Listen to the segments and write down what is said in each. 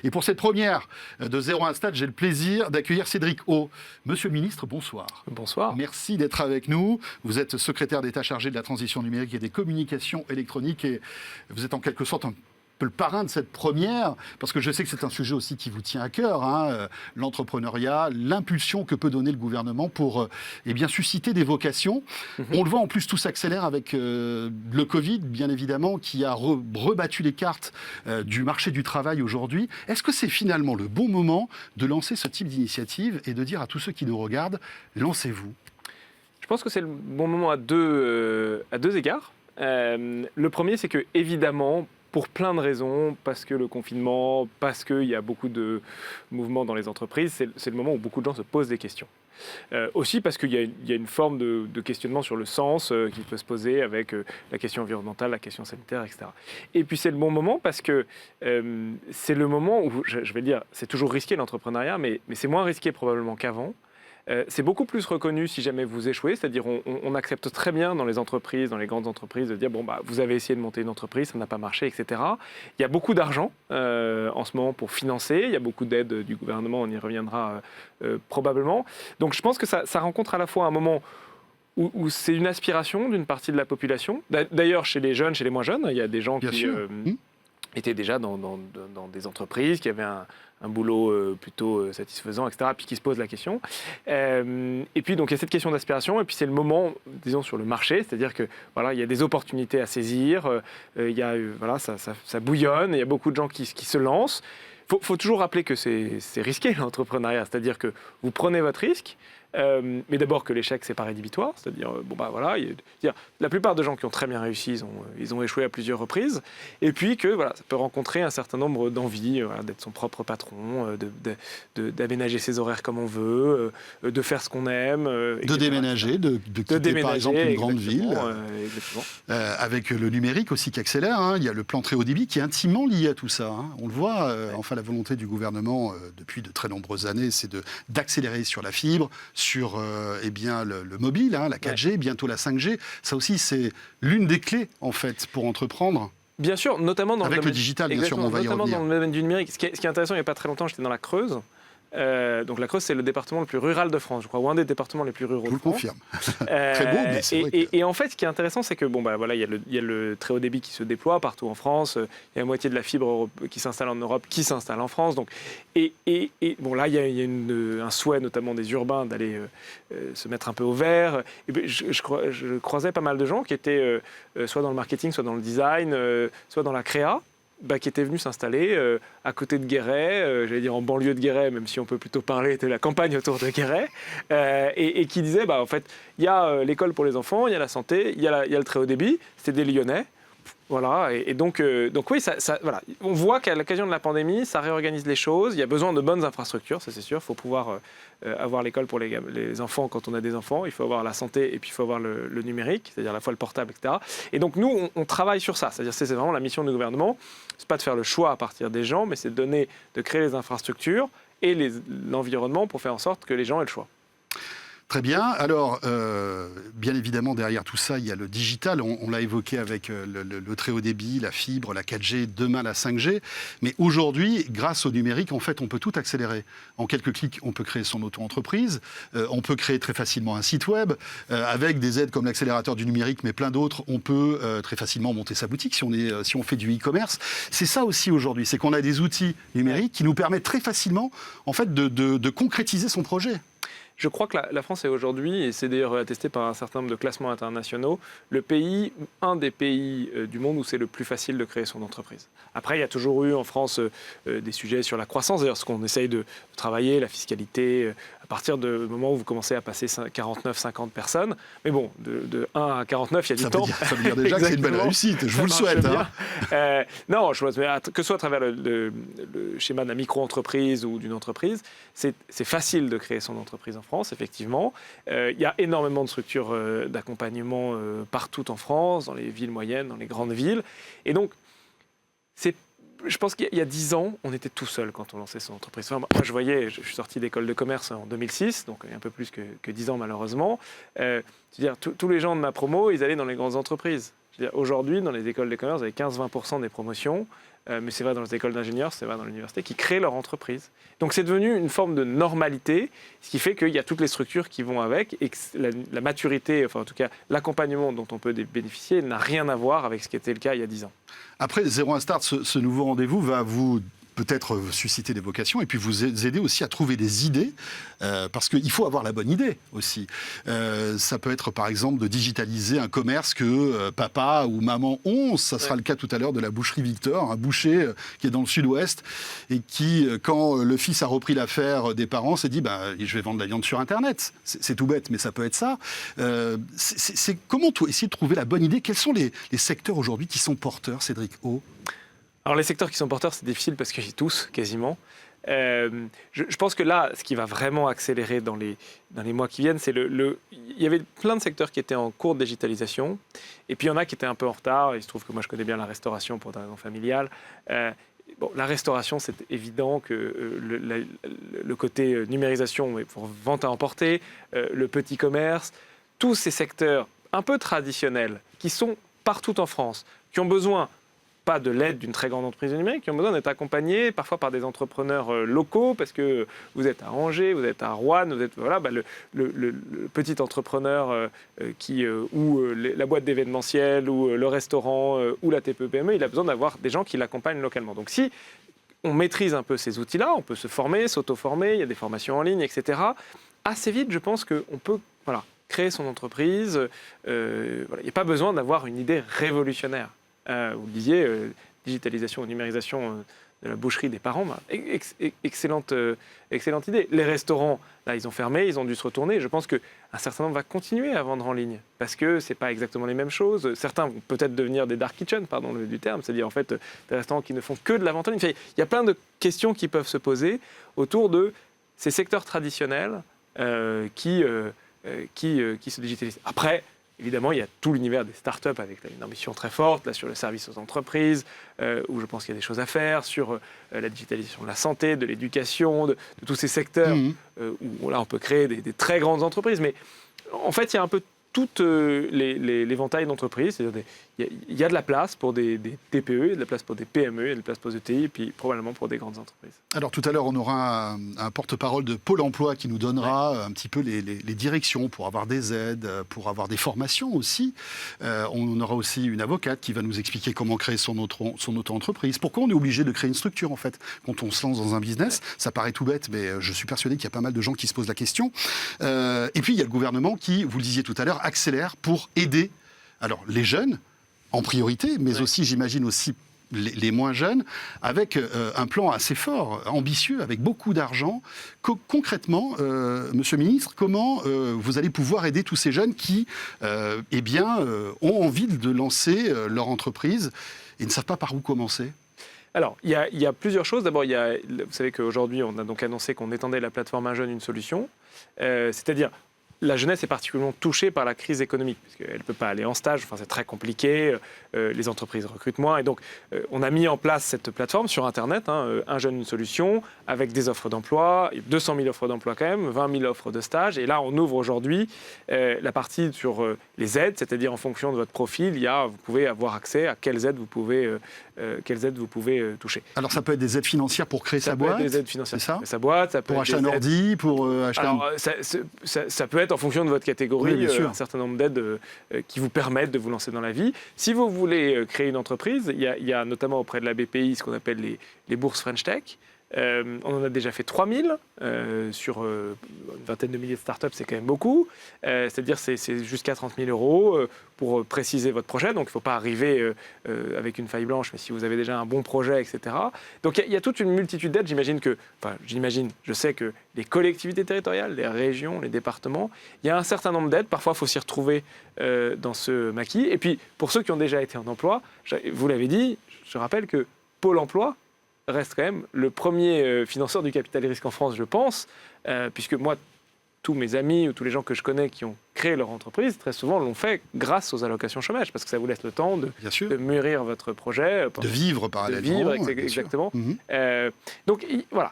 Et pour cette première de 0 à 1 stade, j'ai le plaisir d'accueillir Cédric O. Monsieur le ministre, bonsoir. Bonsoir. Merci d'être avec nous. Vous êtes secrétaire d'État chargé de la transition numérique et des communications électroniques et vous êtes en quelque sorte un peu le parrain de cette première, parce que je sais que c'est un sujet aussi qui vous tient à cœur, l'entrepreneuriat, l'impulsion que peut donner le gouvernement pour susciter des vocations. On le voit en plus, tout s'accélère avec le Covid, bien évidemment, qui a rebattu les cartes du marché du travail aujourd'hui. Est-ce que c'est finalement le bon moment de lancer ce type d'initiative et de dire à tous ceux qui nous regardent, lancez-vous? Je pense que c'est le bon moment à deux égards. Le premier, c'est que, évidemment, pour plein de raisons, parce que le confinement, parce qu'il y a beaucoup de mouvements dans les entreprises, c'est le moment où beaucoup de gens se posent des questions. Aussi parce qu'il y a une forme de questionnement sur le sens qui peut se poser avec la question environnementale, la question sanitaire, etc. Et puis c'est le bon moment parce que c'est le moment où, je vais dire, c'est toujours risqué l'entrepreneuriat, mais c'est moins risqué probablement qu'avant. C'est beaucoup plus reconnu si jamais vous échouez, c'est-à-dire on accepte très bien dans les entreprises, dans les grandes entreprises, de dire vous avez essayé de monter une entreprise, ça n'a pas marché, etc. Il y a beaucoup d'argent en ce moment pour financer, il y a beaucoup d'aides du gouvernement, on y reviendra probablement. Donc je pense que ça rencontre à la fois un moment où c'est une aspiration d'une partie de la population. D'ailleurs, chez les jeunes, chez les moins jeunes, il y a des gens qui étaient déjà dans des entreprises, qui avaient un boulot plutôt satisfaisant, etc., puis qui se posent la question. Et puis, donc, il y a cette question d'aspiration, et puis c'est le moment, disons, sur le marché, c'est-à-dire que voilà, il y a des opportunités à saisir, ça bouillonne, il y a beaucoup de gens qui se lancent. Faut toujours rappeler que c'est risqué, l'entrepreneuriat, c'est-à-dire que vous prenez votre risque, mais d'abord que l'échec, c'est pas rédhibitoire, c'est-à-dire, la plupart des gens qui ont très bien réussi, ils ont échoué à plusieurs reprises, et puis que ça peut rencontrer un certain nombre d'envies, d'être son propre patron, d'aménager ses horaires comme on veut, de faire ce qu'on aime. De déménager, de quitter par exemple une grande ville. Avec le numérique aussi qui accélère, il y a le plan très haut débit qui est intimement lié à tout ça. On le voit, la volonté du gouvernement depuis de très nombreuses années, c'est d'accélérer sur la fibre, sur le mobile, la 4G, bientôt la 5G. Ça aussi, c'est l'une des clés, en fait, pour entreprendre. Bien sûr, notamment dans le digital, bien sûr, on va y revenir. Notamment dans le domaine du numérique. Ce qui est intéressant, il n'y a pas très longtemps, j'étais dans la Creuse. Donc la Creuse, c'est le département le plus rural de France, je crois, ou un des départements les plus ruraux de France. Je vous le confirme. Très beau, mais c'est vrai que... et en fait, ce qui est intéressant, c'est que il y a le très haut débit qui se déploie partout en France. Il y a la moitié de la fibre qui s'installe en Europe, qui s'installe en France. Donc, là, il y a un souhait, notamment des urbains, d'aller se mettre un peu au vert. Et je croisais pas mal de gens qui étaient soit dans le marketing, soit dans le design, soit dans la créa. Qui était venu s'installer à côté de Guéret, j'allais dire en banlieue de Guéret, même si on peut plutôt parler de la campagne autour de Guéret, et qui disait, en fait, il y a l'école pour les enfants, il y a la santé, il y a le très haut débit, c'était des Lyonnais. Voilà, et donc oui, voilà. On voit qu'à l'occasion de la pandémie, ça réorganise les choses. Il y a besoin de bonnes infrastructures, ça c'est sûr. Il faut pouvoir avoir l'école pour les enfants quand on a des enfants. Il faut avoir la santé et puis il faut avoir le numérique, c'est-à-dire à la fois le portable, etc. Et donc nous, on travaille sur ça. C'est-à-dire c'est vraiment la mission du gouvernement. C'est pas de faire le choix à partir des gens, mais c'est de créer les infrastructures et l'environnement pour faire en sorte que les gens aient le choix. Très bien. Alors, bien évidemment, derrière tout ça, il y a le digital. On l'a évoqué avec le très haut débit, la fibre, la 4G, demain la 5G. Mais aujourd'hui, grâce au numérique, en fait, on peut tout accélérer. En quelques clics, on peut créer son auto-entreprise. On peut créer très facilement un site web. Avec des aides comme l'accélérateur du numérique, mais plein d'autres, on peut très facilement monter sa boutique si on fait du e-commerce. C'est ça aussi aujourd'hui, c'est qu'on a des outils numériques qui nous permettent très facilement, en fait, de concrétiser son projet. Je crois que la France est aujourd'hui, et c'est d'ailleurs attesté par un certain nombre de classements internationaux, un des pays du monde où c'est le plus facile de créer son entreprise. Après, il y a toujours eu en France des sujets sur la croissance, d'ailleurs ce qu'on essaye de travailler, la fiscalité, à partir du moment où vous commencez à passer 49-50 personnes. Mais bon, de 1 à 49, il y a du temps. Ça veut dire déjà que c'est une belle réussite, je vous le souhaite. Non, que ce soit à travers le schéma de la micro-entreprise ou d'une entreprise, c'est facile de créer son entreprise en France, effectivement. Il y a énormément de structures d'accompagnement partout en France, dans les villes moyennes, dans les grandes villes. Et donc, je pense qu'il y a 10 ans, on était tout seul quand on lançait son entreprise. Enfin, moi, je suis sorti d'école de commerce en 2006, donc un peu plus que 10 ans malheureusement. C'est-à-dire, tous les gens de ma promo, ils allaient dans les grandes entreprises. C'est-à-dire, aujourd'hui, dans les écoles de commerce, vous avez 15-20% des promotions, mais c'est vrai dans les écoles d'ingénieurs, c'est vrai dans l'université, qui créent leur entreprise. Donc c'est devenu une forme de normalité, ce qui fait qu'il y a toutes les structures qui vont avec et que la maturité, enfin en tout cas l'accompagnement dont on peut bénéficier n'a rien à voir avec ce qui était le cas il y a 10 ans. Après, 01 Start, ce nouveau rendez-vous va vous peut-être susciter des vocations et puis vous aider aussi à trouver des idées, parce qu'il faut avoir la bonne idée aussi. Ça peut être par exemple de digitaliser un commerce que papa ou maman ont. Ça sera le cas tout à l'heure de la boucherie Victor, un boucher qui est dans le sud-ouest et qui, quand le fils a repris l'affaire des parents, s'est dit je vais vendre de la viande sur Internet. C'est tout bête, mais ça peut être ça. C'est comment essayer de trouver la bonne idée? Quels sont les secteurs aujourd'hui qui sont porteurs, Cédric O? Alors les secteurs qui sont porteurs, c'est difficile parce qu'ils tous, quasiment. Je pense que là, ce qui va vraiment accélérer dans les mois qui viennent, c'est il y avait plein de secteurs qui étaient en cours de digitalisation, et puis il y en a qui étaient un peu en retard. Il se trouve que moi, je connais bien la restauration pour des raisons familiales. La restauration, c'est évident que le côté numérisation pour vente à emporter, le petit commerce, tous ces secteurs un peu traditionnels qui sont partout en France, qui ont besoin pas de l'aide d'une très grande entreprise numérique, qui ont besoin d'être accompagnés parfois par des entrepreneurs locaux, parce que vous êtes à Angers, vous êtes à Roanne, vous êtes le petit entrepreneur ou la boîte d'événementiel ou le restaurant ou la TPE-PME, il a besoin d'avoir des gens qui l'accompagnent localement. Donc si on maîtrise un peu ces outils-là, on peut se former, s'auto-former, il y a des formations en ligne, etc. Assez vite, je pense qu'on peut créer son entreprise. Il n'y a pas besoin d'avoir une idée révolutionnaire. Vous le disiez, digitalisation ou numérisation de la boucherie des parents, excellente idée. Les restaurants, là, ils ont fermé, ils ont dû se retourner. Je pense qu'un certain nombre va continuer à vendre en ligne parce que ce n'est pas exactement les mêmes choses. Certains vont peut-être devenir des dark kitchens, pardon du terme, c'est-à-dire en fait des restaurants qui ne font que de la vente en ligne. Enfin, il y a plein de questions qui peuvent se poser autour de ces secteurs traditionnels qui se digitalisent. Après, évidemment, il y a tout l'univers des startups avec une ambition très forte là, sur le service aux entreprises, où je pense qu'il y a des choses à faire, sur la digitalisation de la santé, de l'éducation, de tous ces secteurs où là, on peut créer des très grandes entreprises. Mais en fait, il y a un peu tout l'éventail d'entreprises. Il y a de la place pour des TPE, il y a de la place pour des PME, il y a de la place pour des ETI, et puis probablement pour des grandes entreprises. Alors tout à l'heure, on aura un porte-parole de Pôle emploi qui nous donnera un petit peu les directions pour avoir des aides, pour avoir des formations aussi. On aura aussi une avocate qui va nous expliquer comment créer son auto-entreprise. Pourquoi on est obligé de créer une structure, en fait, quand on se lance dans un business? Ça paraît tout bête, mais je suis persuadé qu'il y a pas mal de gens qui se posent la question. Et puis, il y a le gouvernement qui, vous le disiez tout à l'heure, accélère pour aider les jeunes, en priorité, mais aussi, j'imagine, aussi les moins jeunes, avec un plan assez fort, ambitieux, avec beaucoup d'argent. Concrètement, Monsieur le Ministre, comment vous allez pouvoir aider tous ces jeunes qui ont envie de lancer leur entreprise et ne savent pas par où commencer? Alors, il y a plusieurs choses. D'abord, vous savez qu'aujourd'hui, on a donc annoncé qu'on étendait la plateforme Un jeune, une solution. C'est-à-dire, la jeunesse est particulièrement touchée par la crise économique, parce qu'elle ne peut pas aller en stage, enfin, c'est très compliqué, les entreprises recrutent moins. Et donc, on a mis en place cette plateforme sur Internet, Un jeune, une solution, avec des offres d'emploi, 200 000 offres d'emploi quand même, 20 000 offres de stage. Et là, on ouvre aujourd'hui la partie sur les aides, c'est-à-dire en fonction de votre profil, vous pouvez avoir accès à quelles aides vous pouvez toucher. Alors, ça peut être des aides financières pour créer sa boîte? Ça peut être des aides financières pour créer sa boîte. Ça peut pour acheter un ordi, pour acheter ça peut être en fonction de votre catégorie, un certain nombre d'aides qui vous permettent de vous lancer dans la vie. Si vous voulez créer une entreprise, il y a notamment auprès de la BPI ce qu'on appelle les bourses French Tech. On en a déjà fait 3000 sur une vingtaine de milliers de startups, c'est quand même beaucoup. C'est-à-dire c'est jusqu'à 30 000 euros pour préciser votre projet. Donc il ne faut pas arriver avec une feuille blanche, mais si vous avez déjà un bon projet, etc. Donc il y a toute une multitude d'aides. Je sais que les collectivités territoriales, les régions, les départements, il y a un certain nombre d'aides. Parfois, il faut s'y retrouver dans ce maquis. Et puis, pour ceux qui ont déjà été en emploi, vous l'avez dit, je rappelle que Pôle emploi reste quand même le premier financeur du capital risque en France, je pense, puisque moi, tous mes amis ou tous les gens que je connais qui ont créé leur entreprise, très souvent l'ont fait grâce aux allocations chômage, parce que ça vous laisse le temps de mûrir votre projet. De vivre parallèlement. Exactement. Donc voilà,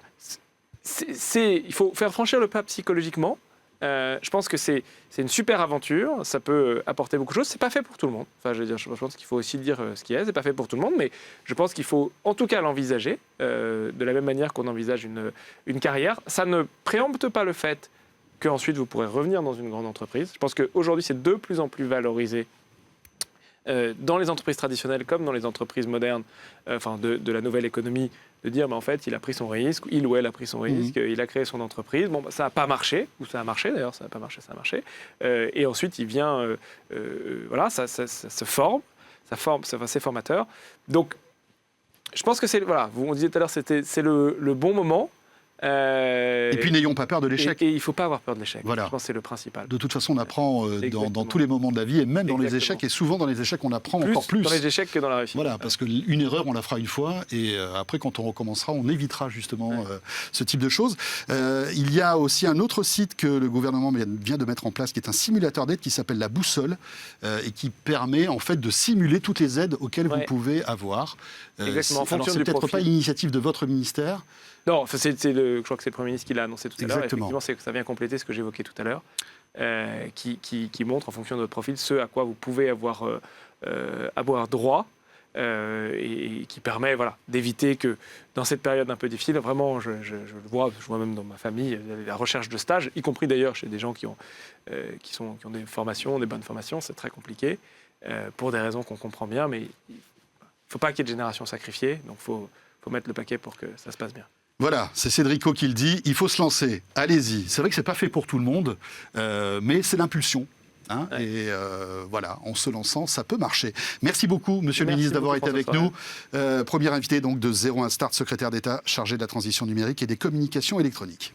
il faut faire franchir le pas psychologiquement. Je pense que c'est une super aventure, ça peut apporter beaucoup de choses. C'est pas fait pour tout le monde. Enfin, je veux dire, je pense qu'il faut aussi dire ce qui est. C'est pas fait pour tout le monde, mais je pense qu'il faut en tout cas l'envisager de la même manière qu'on envisage une carrière. Ça ne préempte pas le fait qu'ensuite vous pourrez revenir dans une grande entreprise. Je pense qu'aujourd'hui, c'est de plus en plus valorisé dans les entreprises traditionnelles comme dans les entreprises modernes, de la nouvelle économie, de dire en fait il a pris son risque, il ou elle a pris son risque, il a créé son entreprise, ça n'a pas marché, ou ça a marché d'ailleurs, ça n'a pas marché, ça a marché, et ensuite il vient, ça se forme, c'est formateur. Donc je pense que on disait tout à l'heure, c'est le bon moment. Et puis n'ayons pas peur de l'échec. Et il ne faut pas avoir peur de l'échec. Voilà. Je pense que c'est le principal. De toute façon, on apprend dans tous les moments de la vie, et même dans les échecs. Et souvent, dans les échecs, on apprend encore plus. Dans les échecs que dans la réussite. Voilà, parce qu'une erreur, on la fera une fois. Et après, quand on recommencera, on évitera justement ce type de choses. Il y a aussi un autre site que le gouvernement vient de mettre en place, qui est un simulateur d'aide qui s'appelle La Boussole, et qui permet en fait de simuler toutes les aides auxquelles vous pouvez avoir. Exactement. Alors, c'est peut-être pas une initiative de votre ministère. Non, je crois que c'est le Premier ministre qui l'a annoncé tout à l'heure. Exactement. Effectivement, ça vient compléter ce que j'évoquais tout à l'heure, qui montre en fonction de votre profil ce à quoi vous pouvez avoir droit et qui permet d'éviter que dans cette période un peu difficile, vraiment, je le vois même dans ma famille, la recherche de stage, y compris d'ailleurs chez des gens qui ont des formations, des bonnes formations, c'est très compliqué pour des raisons qu'on comprend bien, mais il ne faut pas qu'il y ait de génération sacrifiée, donc il faut mettre le paquet pour que ça se passe bien. Voilà, c'est Cédrico qui le dit, il faut se lancer, allez-y. C'est vrai que c'est pas fait pour tout le monde, mais c'est l'impulsion. Et en se lançant, ça peut marcher. Merci beaucoup, Monsieur le Ministre, d'avoir été avec nous. Premier invité donc de 01 Start, secrétaire d'État chargé de la transition numérique et des communications électroniques.